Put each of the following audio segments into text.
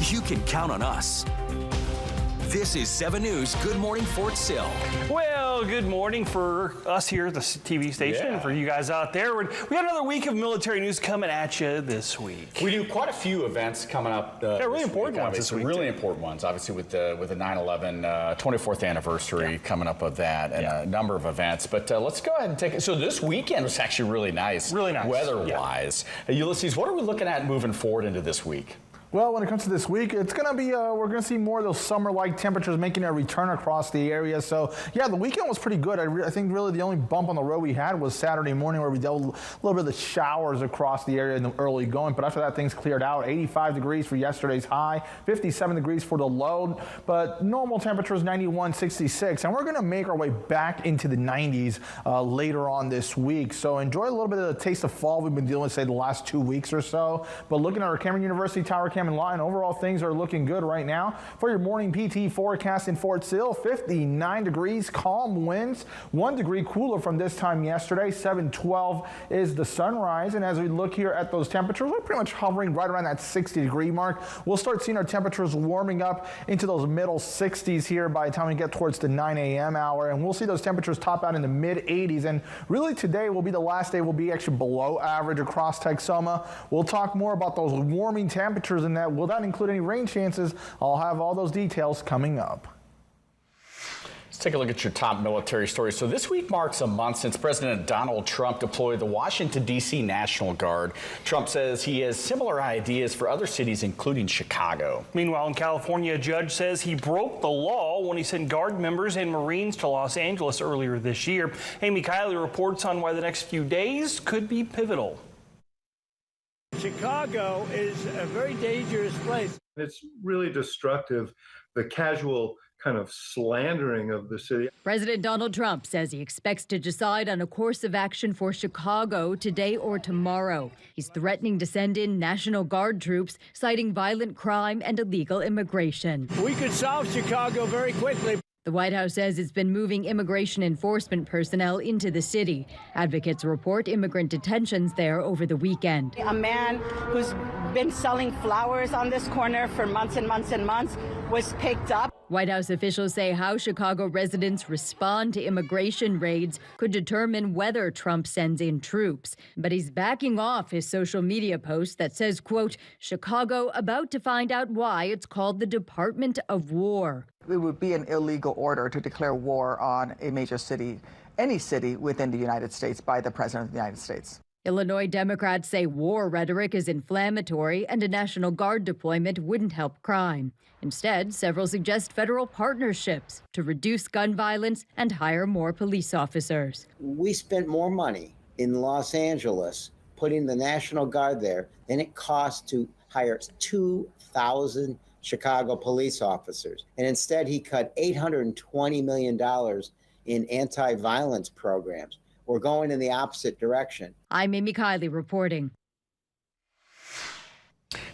you can count on us. This is 7 News Good Morning Fort Sill. Well, good morning for us here at the TV station and for you guys out there. We got another week of military news coming at you this week. We do quite a few events coming up. Really important ones this week. Really important ones, obviously, with the 9/11 24th anniversary coming up of that, and a number of events. But let's go ahead and take it. So this weekend was actually really nice. Really nice. Weather-wise. Ulysses, what are we looking at moving forward into this week? Well, when it comes to this week, it's going to be, we're going to see more of those summer-like temperatures making a return across the area. So, yeah, the weekend was pretty good. I think really the only bump on the road we had was Saturday morning, where we dealt with a little bit of the showers across the area in the early going. But after that, things cleared out. 85 degrees for yesterday's high, 57 degrees for the low. But normal temperatures, 91, 66. And we're going to make our way back into the 90s later on this week. So enjoy a little bit of the taste of fall we've been dealing with, say, the last 2 weeks or so. But looking at our Cameron University Tower Cam and line, overall things are looking good right now. For your morning PT forecast in Fort Sill, 59 degrees, calm winds, 1 degree cooler from this time yesterday. 712 is the sunrise. And as we look here at those temperatures, we're pretty much hovering right around that 60-degree mark. We'll start seeing our temperatures warming up into those middle 60s here by the time we get towards the 9 a.m. hour. And we'll see those temperatures top out in the mid 80s. And really today will be the last day we'll be actually below average across Texoma. We'll talk more about those warming temperatures and that. Will that include any rain chances? I'll have all those details coming up. Let's take a look at your top military stories. So this week marks a month since President Donald Trump deployed the Washington, D.C. National Guard. Trump says he has similar ideas for other cities, including Chicago. Meanwhile, in California, a judge says he broke the law when he sent Guard members and Marines to Los Angeles earlier this year. Amy Kiley reports on why the next few days could be pivotal. Chicago is a very dangerous place. It's really destructive, the casual kind of slandering of the city. President Donald Trump says he expects to decide on a course of action for Chicago today or tomorrow. He's threatening to send in National Guard troops, citing violent crime and illegal immigration. We could solve Chicago very quickly. The White House says it's been moving immigration enforcement personnel into the city. Advocates report immigrant detentions there over the weekend. A man who's been selling flowers on this corner for months and months and months was picked up. White House officials say how Chicago residents respond to immigration raids could determine whether Trump sends in troops. But he's backing off his social media post that says, quote, Chicago about to find out why it's called the Department of War. It would be an illegal order to declare war on a major city, any city within the United States, by the President of the United States. Illinois Democrats say war rhetoric is inflammatory and a National Guard deployment wouldn't help crime. Instead, several suggest federal partnerships to reduce gun violence and hire more police officers. We spent more money in Los Angeles putting the National Guard there than it cost to hire 2,000 Chicago police officers. And instead, he cut $820 million in anti-violence programs. We're going in the opposite direction. I'm Amy Kiley reporting.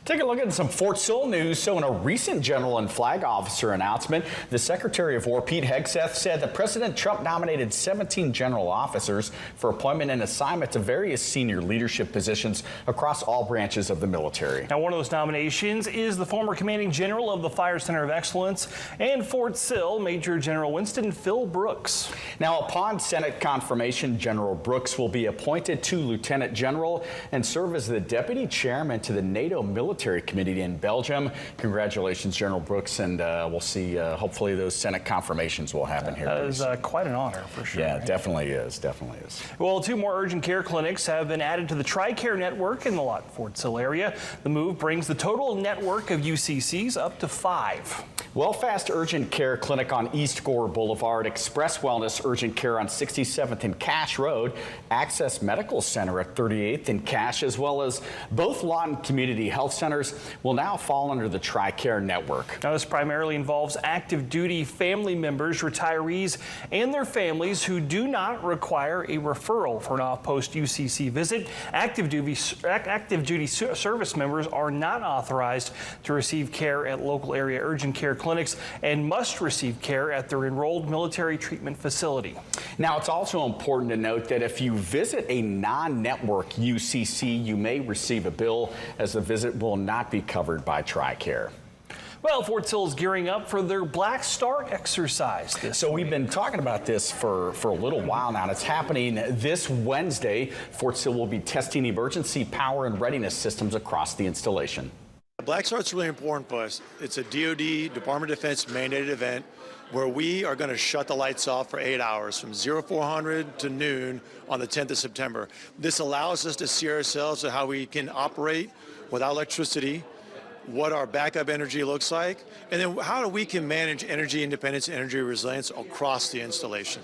Take a look at some Fort Sill news. So in a recent general and flag officer announcement, the Secretary of War, Pete Hegseth, said that President Trump nominated 17 general officers for appointment and assignment to various senior leadership positions across all branches of the military. Now, one of those nominations is the former commanding general of the Fire Center of Excellence and Fort Sill, Major General Winston Phil Brooks. Now, upon Senate confirmation, General Brooks will be appointed to Lieutenant General and serve as the Deputy Chairman to the NATO Military Committee in Belgium. Congratulations, General Brooks, and we'll see, hopefully those Senate confirmations will happen here. That is quite an honor, for sure. Yeah, definitely is, definitely is. Well, 2 more urgent care clinics have been added to the TRICARE network in the Fort Sill area. The move brings the total network of UCCs up to 5. Wellfast Urgent Care Clinic on East Gore Boulevard, Express Wellness Urgent Care on 67th and Cache Road, Access Medical Center at 38th and Cache, as well as both Lawton Community Health Centers will now fall under the TRICARE network. Now, this primarily involves active duty family members, retirees, and their families who do not require a referral for an off-post UCC visit. Active duty service members are not authorized to receive care at local area urgent care clinics and must receive care at their enrolled military treatment facility. Now, it's also important to note that if you visit a non-network UCC, you may receive a bill, as the visit will not be covered by TRICARE. Well, Fort Sill is gearing up for their Black Start exercise this So week. we've been talking about this for a little while now, and it's happening this Wednesday. Fort Sill will be testing emergency power and readiness systems across the installation. Black Start's really important for us. It's a DoD, Department of Defense mandated event where we are going to shut the lights off for 8 hours from 0400 to noon on the 10th of September. This allows us to see ourselves at how we can operate without electricity, what our backup energy looks like, and then how we can manage energy independence and energy resilience across the installation.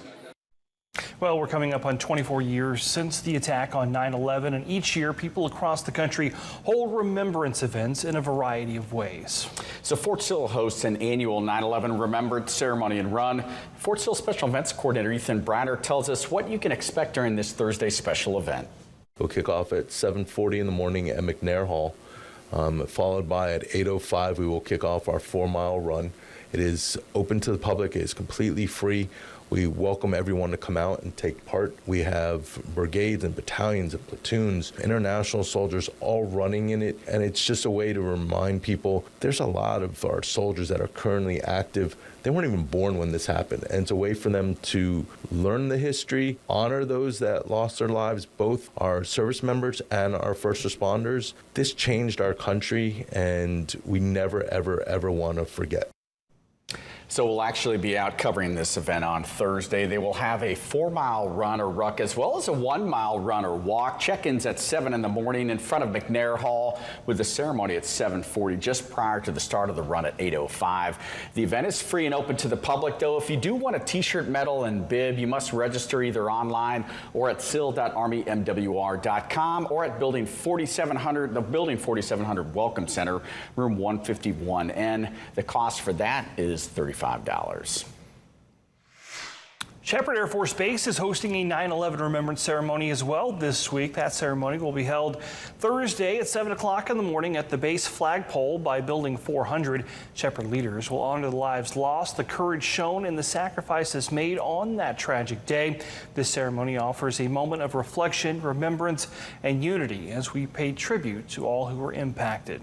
Well, we're coming up on 24 years since the attack on 9/11, and each year people across the country hold remembrance events in a variety of ways. So Fort Sill hosts an annual 9/11 Remembrance Ceremony and Run. Fort Sill Special Events Coordinator Ethan Briner tells us what you can expect during this Thursday special event. We'll kick off at 7:40 in the morning at McNair Hall. Followed by at 8:05 we will kick off our 4-mile run. It is open to the public. It is completely free. We welcome everyone to come out and take part. We have brigades and battalions and platoons, international soldiers all running in it, and it's just a way to remind people there's a lot of our soldiers that are currently active. They weren't even born when this happened, and it's a way for them to learn the history, honor those that lost their lives, both our service members and our first responders. This changed our country, and we never, ever, ever want to forget. So we'll actually be out covering this event on Thursday. They will have a 4-mile run or ruck as well as a 1-mile run or walk. Check-ins at 7 in the morning in front of McNair Hall with the ceremony at 7:40 just prior to the start of the run at 8:05. The event is free and open to the public, though. If you do want a t-shirt, medal, and bib, you must register either online or at sill.armymwr.com or at Building 4700, the Building 4700 Welcome Center, room 151N. The cost for that is $35. Shepherd Air Force Base is hosting a 9/11 remembrance ceremony as well this week. That ceremony will be held Thursday at 7 o'clock in the morning at the base flagpole by Building 400. Shepherd leaders will honor the lives lost, the courage shown, and the sacrifices made on that tragic day. This ceremony offers a moment of reflection, remembrance, and unity as we pay tribute to all who were impacted.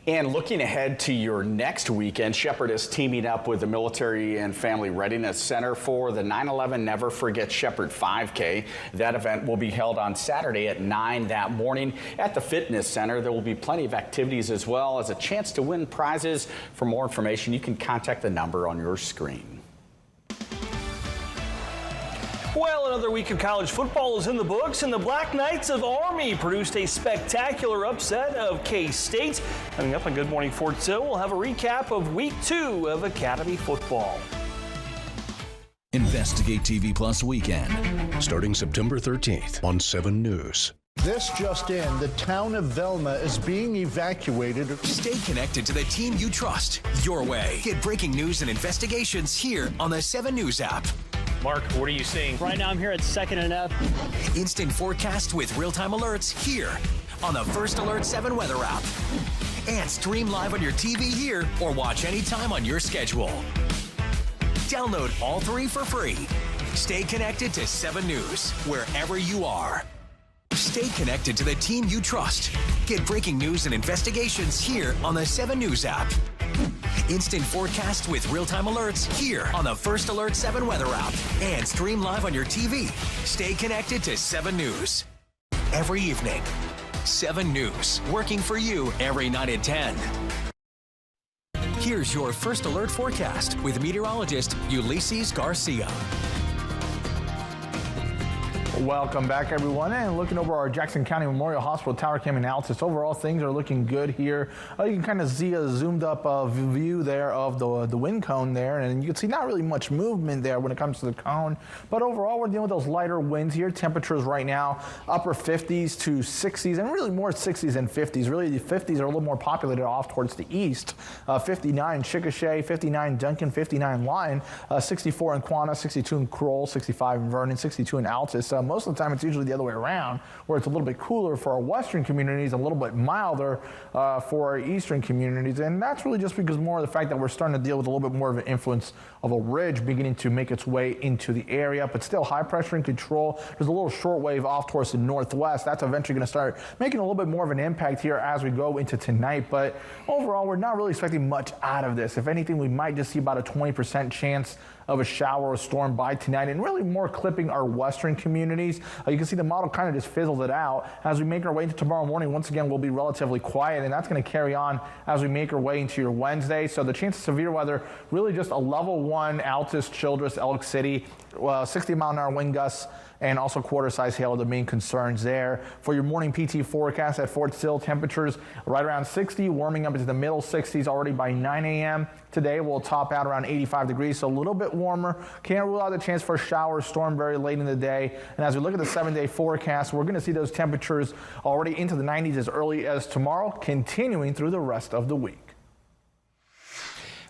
And looking ahead to your next weekend, Shepherd is teaming up with the Military and Family Readiness Center for the 9/11 Never Forget Shepherd 5K. That event will be held on Saturday at 9 that morning at the Fitness Center. There will be plenty of activities as well as a chance to win prizes. For more information, you can contact the number on your screen. Well, another week of college football is in the books, and the Black Knights of Army produced a spectacular upset of K-State. Coming up on Good Morning Fort Sill, we'll have a recap of Week 2 of Academy football. Investigate TV Plus Weekend, starting September 13th on 7 News. This just in, the town of Velma is being evacuated. Stay connected to the team you trust your way. Get breaking news and investigations here on the 7 News app. Mark, what are you seeing? Right now I'm here at 2nd and F. Instant forecast with real-time alerts here on the First Alert 7 weather app. And stream live on your TV here or watch anytime on your schedule. Download all 3 for free. Stay connected to 7 News wherever you are. Stay connected to the team you trust. Get breaking news and investigations here on the 7 News app. Instant forecast with real-time alerts here on the First Alert 7 weather app. And stream live on your TV. Stay connected to 7 News. Every evening, 7 News, working for you every night at 10. Here's your First Alert forecast with meteorologist Ulysses Garcia. Welcome back, everyone, and looking over our Jackson County Memorial Hospital tower cam analysis. Overall, things are looking good here. You can kind of see a zoomed up view there of the wind cone there, and you can see not really much movement there when it comes to the cone. But overall, we're dealing with those lighter winds here. Temperatures right now upper 50s to 60s, and really more 60s than 50s. Really, the 50s are a little more populated off towards the east. 59 Chickasha, 59 Duncan, 59 Lyon, 64 in Quanah, 62 in Crowell, 65 in Vernon, 62 in Altus. Most of the time, it's usually the other way around, where it's a little bit cooler for our western communities, a little bit milder for our eastern communities. And that's really just because more of the fact that we're starting to deal with a little bit more of an influence of a ridge beginning to make its way into the area. But still, high pressure in control. There's a little short wave off towards the northwest. That's eventually going to start making a little bit more of an impact here as we go into tonight. But overall, we're not really expecting much out of this. If anything, we might just see about a 20% chance of a shower or storm by tonight, and really more clipping our western communities. You can see the model kind of just fizzles it out. As we make our way into tomorrow morning, once again, we'll be relatively quiet, and that's going to carry on as we make our way into your Wednesday. So the chance of severe weather, really just a level 1 Altus, Childress, Elk City, 60-mile-an-hour wind gusts, and also quarter-size hail are the main concerns there. For your morning PT forecast at Fort Sill, temperatures right around 60, warming up into the middle 60s already by 9 a.m. Today we'll top out around 85 degrees, so a little bit warmer. Can't rule out the chance for a shower or storm very late in the day. And as we look at the 7-day forecast, we're going to see those temperatures already into the 90s as early as tomorrow, continuing through the rest of the week.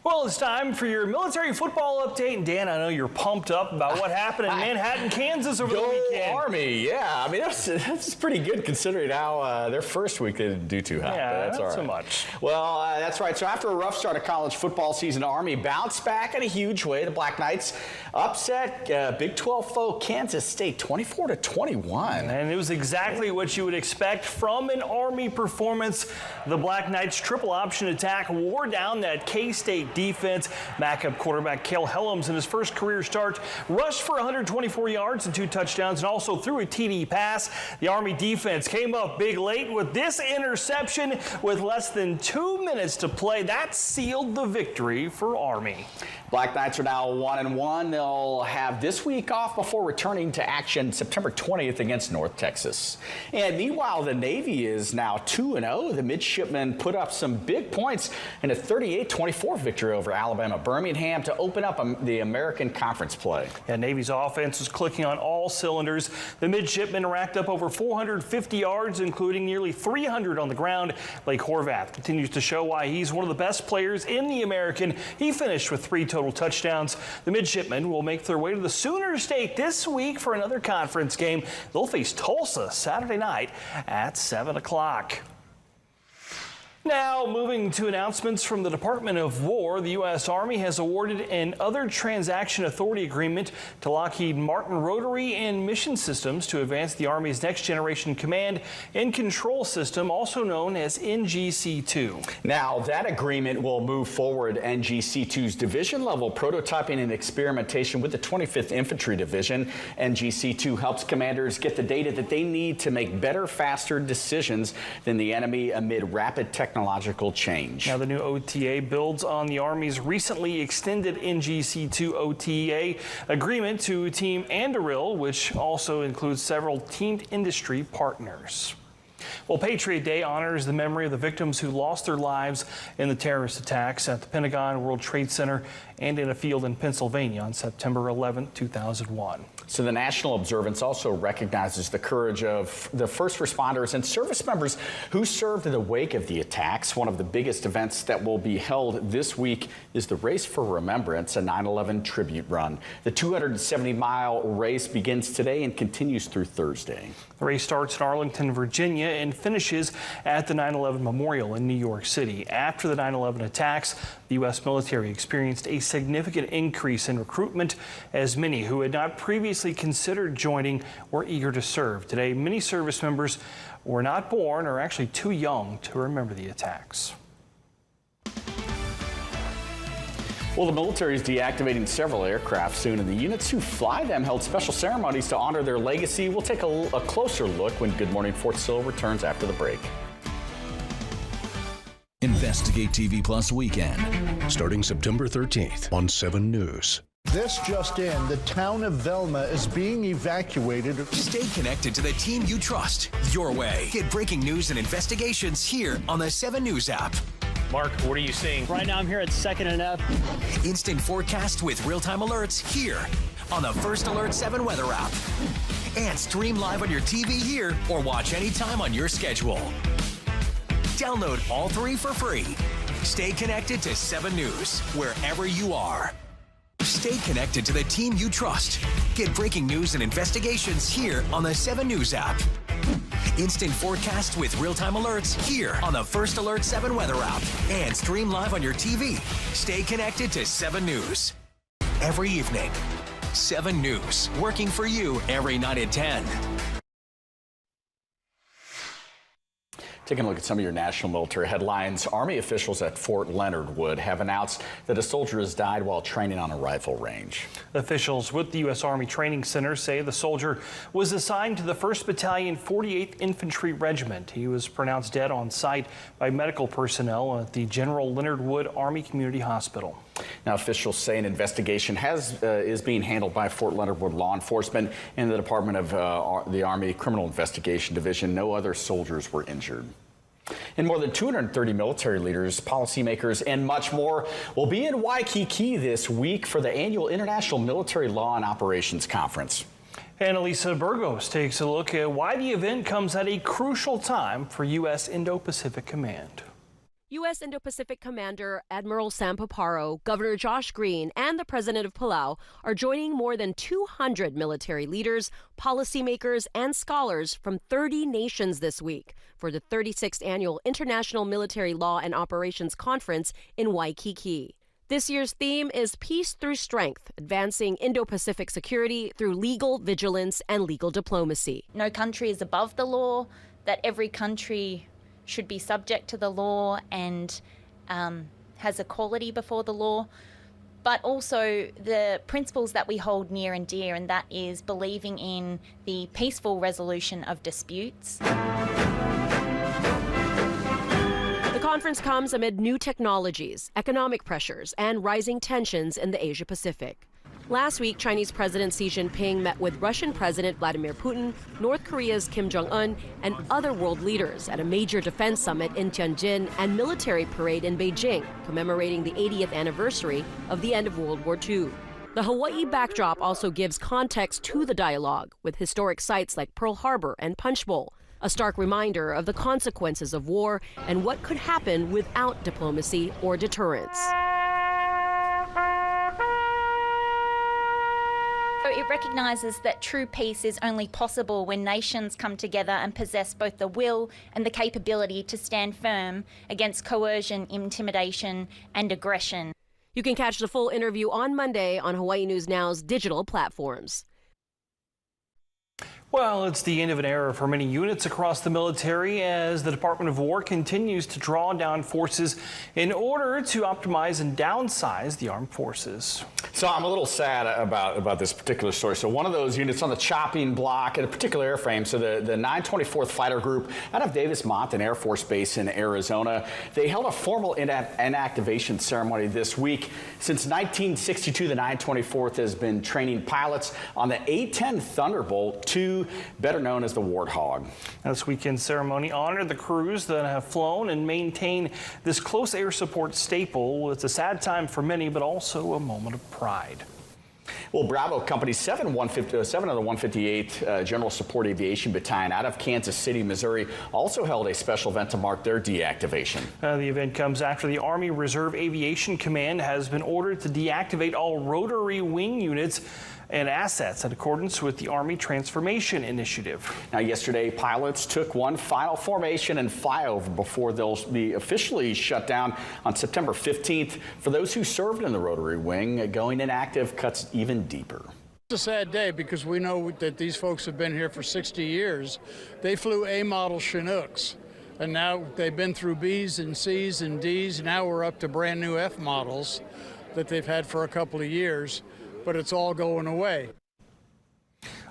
Well, it's time for your military football update. And Dan, I know you're pumped up about what happened in Manhattan, Kansas over the weekend. Army, yeah. I mean, that's pretty good considering how their first week they didn't do too hot. Yeah, that's all right. so much. Well, that's right. So after a rough start of college football season, Army bounced back in a huge way. The Black Knights upset Big 12 foe Kansas State 24-21. And it was exactly what you would expect from an Army performance. The Black Knights' triple option attack wore down that K-State defense. Backup quarterback Cale Helms in his first career start rushed for 124 yards and 2 touchdowns and also threw a TD pass. The Army defense came up big late with this interception with less than 2 minutes to play. That sealed the victory for Army. Black Knights are now 1-1. They'll have this week off before returning to action September 20th against North Texas. And meanwhile, the Navy is now 2-0. The midshipmen put up some big points in a 38-24 victory over Alabama Birmingham to open up the American Conference play. Yeah, Navy's offense was clicking on all cylinders. The midshipmen racked up over 450 yards, including nearly 300 on the ground. Blake Horvath continues to show why he's one of the best players in the American. He finished with 3 total touchdowns. The midshipmen will make their way to the Sooner State this week for another conference game. They'll face Tulsa Saturday night at 7 o'clock. Now, moving to announcements from the Department of War, the U.S. Army has awarded an Other Transaction Authority agreement to Lockheed Martin Rotary and Mission Systems to advance the Army's Next Generation Command and Control System, also known as NGC-2. Now, that agreement will move forward NGC-2's division-level prototyping and experimentation with the 25th Infantry Division. NGC-2 helps commanders get the data that they need to make better, faster decisions than the enemy amid rapid technological change. Now, the new OTA builds on the Army's recently extended NGC-2 OTA agreement to Team Anduril, which also includes several teamed industry partners. Well, Patriot Day honors the memory of the victims who lost their lives in the terrorist attacks at the Pentagon, World Trade Center, and in a field in Pennsylvania on September 11, 2001. So the national observance also recognizes the courage of the first responders and service members who served in the wake of the attacks. One of the biggest events that will be held this week is the Race for Remembrance, a 9/11 tribute run. The 270-mile race begins today and continues through Thursday. The race starts in Arlington, Virginia, and finishes at the 9/11 Memorial in New York City. After the 9/11 attacks, the U.S. military experienced a significant increase in recruitment, as many who had not previously considered joining were eager to serve. Today, many service members were not born or actually too young to remember the attacks. Well, the military is deactivating several aircraft soon, and the units who fly them held special ceremonies to honor their legacy. We'll take a closer look when Good Morning Fort Sill returns after the break. Investigate TV Plus Weekend, starting September 13th on 7 News. This just in, the town of Velma is being evacuated. Stay connected to the team you trust your way. Get breaking news and investigations here on the 7 News app. Mark, what are you seeing? Right now I'm here at 2nd and F. Instant forecast with real-time alerts here on the First Alert 7 weather app. And stream live on your TV here or watch anytime on your schedule. Download all 3 for free. Stay connected to 7 News wherever you are. stay connected to the team you trust. Get breaking news and investigations here on the 7 News app. Instant forecasts with real-time alerts here on the First Alert 7 weather app. And stream live on your TV. Stay connected to 7 News. Every evening, 7 News, working for you every night at 10. Taking a look at some of your national military headlines. Army officials at Fort Leonard Wood have announced that a soldier has died while training on a rifle range. Officials with the U.S. Army Training Center say the soldier was assigned to the 1st Battalion 48th Infantry Regiment. He was pronounced dead on site by medical personnel at the General Leonard Wood Army Community Hospital. Now, officials say an investigation is being handled by Fort Leonard Wood law enforcement and the Department of the Army Criminal Investigation Division. No other soldiers were injured. And more than 230 military leaders, policymakers, and much more will be in Waikiki this week for the annual International Military Law and Operations Conference. Annalisa Burgos takes a look at why the event comes at a crucial time for U.S. Indo-Pacific Command. U.S. Indo-Pacific Commander Admiral Sam Paparo, Governor Josh Green, and the President of Palau are joining more than 200 military leaders, policymakers, and scholars from 30 nations this week for the 36th Annual International Military Law and Operations Conference in Waikiki. This year's theme is Peace Through Strength, advancing Indo-Pacific security through legal vigilance and legal diplomacy. No country is above the law, that every country should be subject to the law and has equality before the law, but also the principles that we hold near and dear, and that is believing in the peaceful resolution of disputes. The conference comes amid new technologies, economic pressures, and rising tensions in the Asia Pacific. Last week, Chinese President Xi Jinping met with Russian President Vladimir Putin, North Korea's Kim Jong-un, and other world leaders at a major defense summit in Tianjin and military parade in Beijing, commemorating the 80th anniversary of the end of World War II. The Hawaii backdrop also gives context to the dialogue, with historic sites like Pearl Harbor and Punch Bowl, a stark reminder of the consequences of war and what could happen without diplomacy or deterrence. It recognises that true peace is only possible when nations come together and possess both the will and the capability to stand firm against coercion, intimidation, and aggression. You can catch the full interview on Monday on Hawaii News Now's digital platforms. Well, it's the end of an era for many units across the military as the Department of War continues to draw down forces in order to optimize and downsize the armed forces. So I'm a little sad about this particular story. So one of those units on the chopping block at a particular airframe, so the 924th Fighter Group out of Davis-Monthan Air Force Base in Arizona, they held a formal inactivation ceremony this week. Since 1962, the 924th has been training pilots on the A-10 Thunderbolt II, better known as the Warthog. This weekend's ceremony honored the crews that have flown and maintain this close air support staple. It's a sad time for many, but also a moment of pride. Well, Bravo Company's 7 of the 158th General Support Aviation Battalion out of Kansas City, Missouri, also held a special event to mark their deactivation. The event comes after the Army Reserve Aviation Command has been ordered to deactivate all rotary wing units and assets in accordance with the Army Transformation Initiative. Now, yesterday, pilots took one final formation and flyover before they'll be officially shut down on September 15th. For those who served in the rotary wing, going inactive cuts even deeper. It's a sad day because we know that these folks have been here for 60 years. They flew A-model Chinooks, and now they've been through Bs and Cs and Ds. Now we're up to brand new F models that they've had for a couple of years. But it's all going away.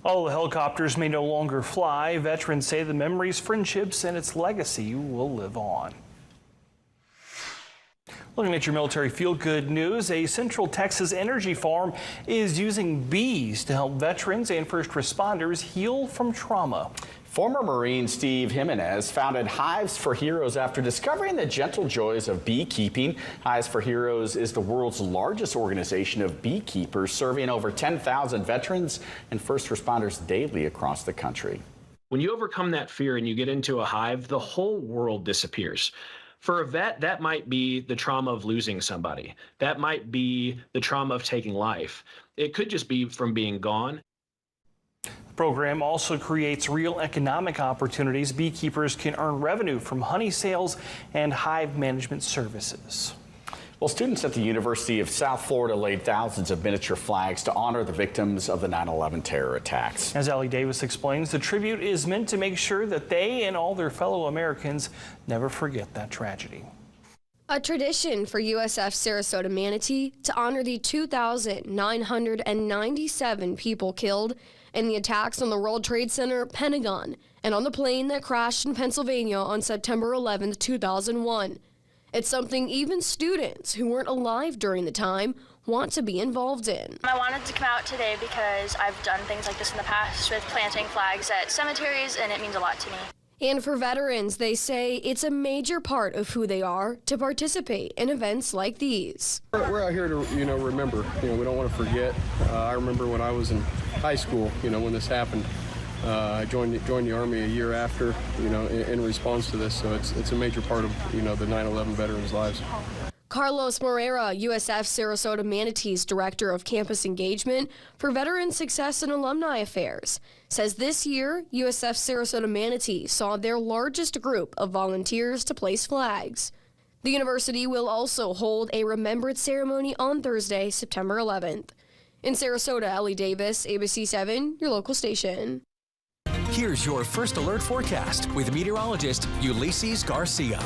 All the helicopters may no longer fly. Veterans say the memories, friendships, and its legacy will live on. Looking at your military feel-good news, a Central Texas energy farm is using bees to help veterans and first responders heal from trauma. Former Marine Steve Jimenez founded Hives for Heroes after discovering the gentle joys of beekeeping. Hives for Heroes is the world's largest organization of beekeepers, serving over 10,000 veterans and first responders daily across the country. When you overcome that fear and you get into a hive, the whole world disappears. For a vet, that might be the trauma of losing somebody. That might be the trauma of taking life. It could just be from being gone. The program also creates real economic opportunities. Beekeepers can earn revenue from honey sales and hive management services. Well, students at the University of South Florida laid thousands of miniature flags to honor the victims of the 9/11 terror attacks. As Ellie Davis explains, the tribute is meant to make sure that they and all their fellow Americans never forget that tragedy. A tradition for USF Sarasota Manatee to honor the 2,997 people killed in the attacks on the World Trade Center, Pentagon, and on the plane that crashed in Pennsylvania on September 11, 2001. It's something even students who weren't alive during the time want to be involved in. I wanted to come out today because I've done things like this in the past with planting flags at cemeteries, and it means a lot to me. And for veterans, they say it's a major part of who they are to participate in events like these. We're out here to, remember. We don't want to forget. I remember when I was in high school, when this happened. I joined the Army a year after, in response to this. So it's a major part of, the 9/11 veterans' lives. Carlos Moreira, USF Sarasota Manatee's Director of Campus Engagement for Veteran Success and Alumni Affairs, says this year USF Sarasota Manatee saw their largest group of volunteers to place flags. The university will also hold a remembrance ceremony on Thursday, September 11th. In Sarasota, Ellie Davis, ABC 7, your local station. Here's your First Alert forecast with meteorologist Ulysses Garcia.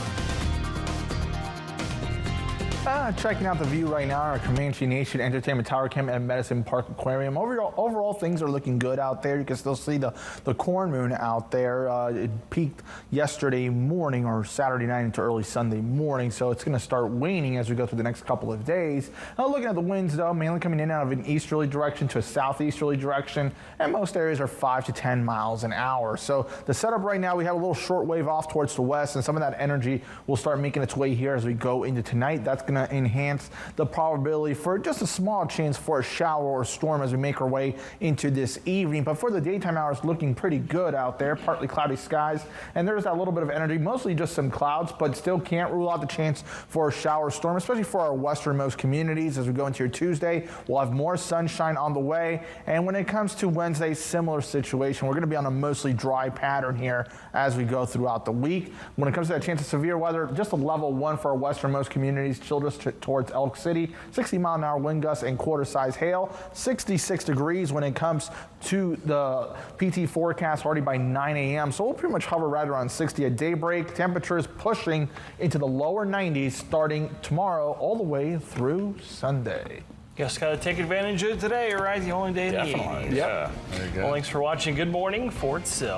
Checking out the view right now, our Comanche Nation Entertainment Tower Camp and Medicine Park Aquarium. Overall, things are looking good out there. You can still see the corn moon out there. It peaked yesterday morning or Saturday night into early Sunday morning, so it's going to start waning as we go through the next couple of days. Now, looking at the winds, though, mainly coming in out of an easterly direction to a southeasterly direction, and most areas are 5 to 10 miles an hour. So the setup right now, we have a little short wave off towards the west, and some of that energy will start making its way here as we go into tonight. That's going to enhance the probability for just a small chance for a shower or storm as we make our way into this evening. But for the daytime hours, looking pretty good out there. Partly cloudy skies, and there's that little bit of energy, mostly just some clouds, but still can't rule out the chance for a shower or storm, especially for our westernmost communities. As we go into your Tuesday, we'll have more sunshine on the way. And when it comes to Wednesday, similar situation. We're going to be on a mostly dry pattern here as we go throughout the week. When it comes to that chance of severe weather, just a level 1 for our westernmost communities. Childress towards Elk City, 60-mile-an-hour wind gusts and quarter-size hail. 66 degrees when it comes to the PT forecast already by 9 a.m. So we'll pretty much hover right around 60 at daybreak. Temperatures pushing into the lower 90s starting tomorrow all the way through Sunday. Just got to take advantage of it today, right? The only day in the 80s. Yeah. There you go. Well, thanks for watching. Good morning, Fort Sill.